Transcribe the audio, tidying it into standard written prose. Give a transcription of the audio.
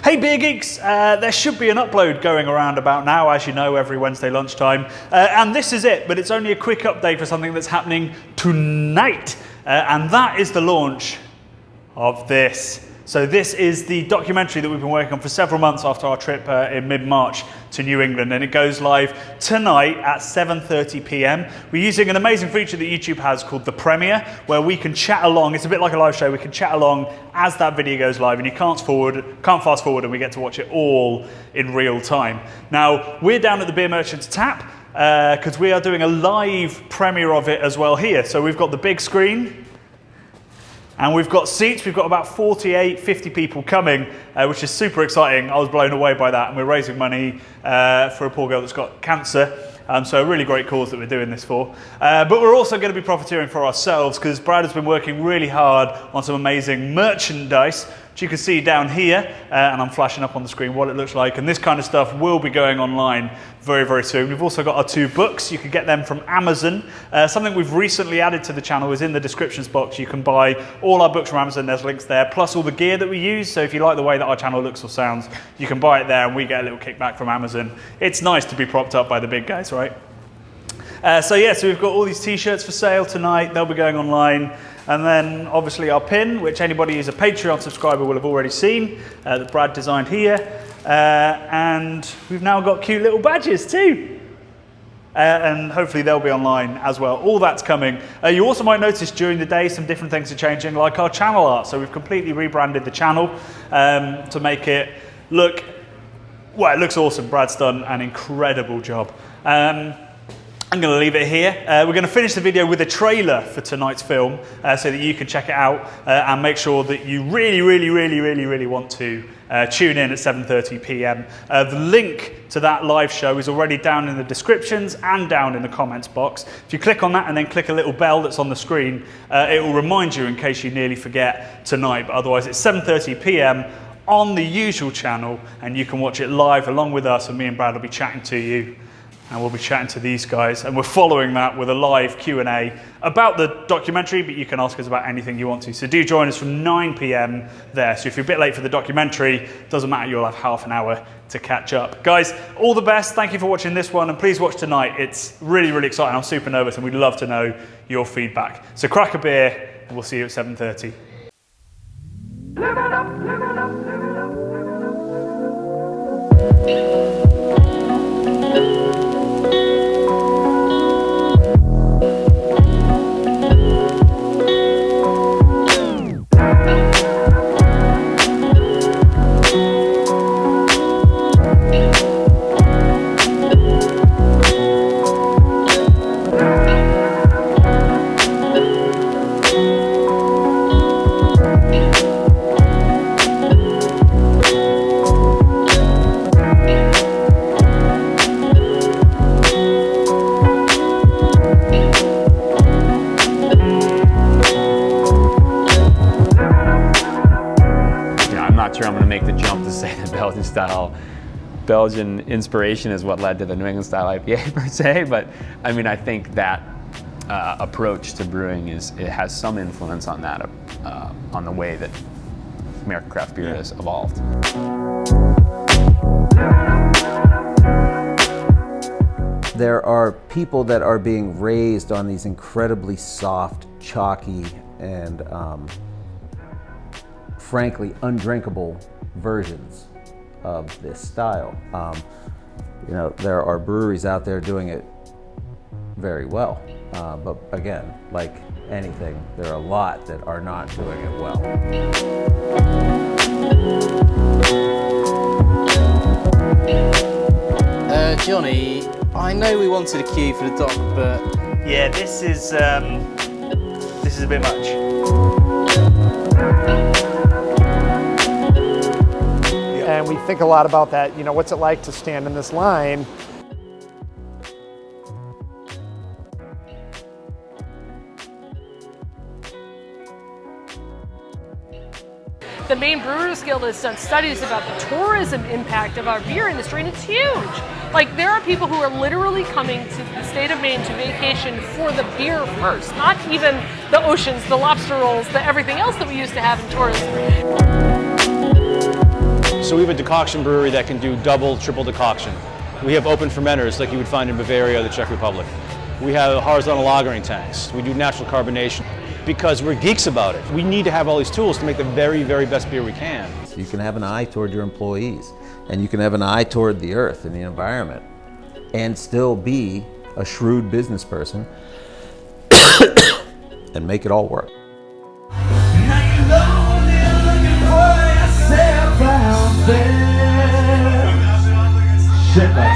Hey Beer Geeks, there should be an upload going around about now, as you know, every Wednesday lunchtime. And this is it, but it's only a quick update for something that's happening tonight. And that is the launch of this. So this is the documentary that we've been working on for several months after our trip in mid-March to New England, and it goes live tonight at 7:30 p.m. We're using an amazing feature that YouTube has called the Premiere, where we can chat along. It's a bit like a live show. We can chat along as that video goes live, and you can't fast forward, and we get to watch it all in real time. Now, we're down at the Beer Merchants Tap because we are doing a live premiere of it as well here. So we've got the big screen, and we've got seats. We've got about 48, 50 people coming, which is super exciting. I was blown away by that. And we're raising money for a poor girl that's got cancer. So a really great cause that we're doing this for. But we're also going to be profiteering for ourselves because Brad has been working really hard on some amazing merchandise, which you can see down here. And I'm flashing up on the screen what it looks like. And this kind of stuff will be going online very, very soon. We've also got our 2 books. You can get them from Amazon. Something we've recently added to the channel is in the descriptions box. You can buy all our books from Amazon. There's links there, plus all the gear that we use. So if you like the way that our channel looks or sounds, you can buy it there and we get a little kickback from Amazon. It's nice to be propped up by the big guys, right? So we've got all these t-shirts for sale tonight. They'll be going online. And then obviously our pin, which anybody who's a Patreon subscriber will have already seen, that Brad designed here. And we've now got cute little badges too. And hopefully they'll be online as well. All that's coming. You also might notice during the day some different things are changing, like our channel art. So we've completely rebranded the channel to make it look, well, it looks awesome. Brad's done an incredible job. I'm going to leave it here. We're going to finish the video with a trailer for tonight's film so that you can check it out and make sure that you really want to tune in at 7:30 p.m. The link to that live show is already down in the descriptions and down in the comments box. If you click on that and then click a little bell that's on the screen, it will remind you in case you nearly forget tonight. But otherwise, it's 7:30 p.m. on the usual channel, and you can watch it live along with us, and me and Brad will be chatting to you. And we'll be chatting to these guys, and we're following that with a live Q&A about the documentary, but you can ask us about anything you want to. So do join us from 9 p.m. there. So if you're a bit late for the documentary, doesn't matter, you'll have half an hour to catch up. Guys, all the best. Thank you for watching this one, and please watch tonight. It's really exciting. I'm super nervous, and we'd love to know your feedback. So crack a beer, and we'll see you at 7:30. Live it up, live it up, live it up, live it up. I'm going to make the jump to say the Belgian style. Belgian inspiration is what led to the New England style IPA per se, but I mean, I think that approach to brewing it has some influence on that, on the way that American craft beer has evolved. There are people that are being raised on these incredibly soft, chalky, and frankly undrinkable versions of this style. You know, there are breweries out there doing it very well, but again, like anything, there are a lot that are not doing it well. Johnny, I know we wanted a queue for the doc, but yeah, this is a bit much. And we think a lot about that, you know, what's it like to stand in this line? The Maine Brewers Guild has done studies about the tourism impact of our beer industry, and it's huge. Like, there are people who are literally coming to the state of Maine to vacation for the beer first, not even the oceans, the lobster rolls, the everything else that we used to have in tourism. So we have a decoction brewery that can do double, triple decoction. We have open fermenters like you would find in Bavaria or the Czech Republic. We have horizontal lagering tanks. We do natural carbonation because we're geeks about it. We need to have all these tools to make the very, very best beer we can. You can have an eye toward your employees, and you can have an eye toward the earth and the environment, and still be a shrewd business person and make it all work. Shit.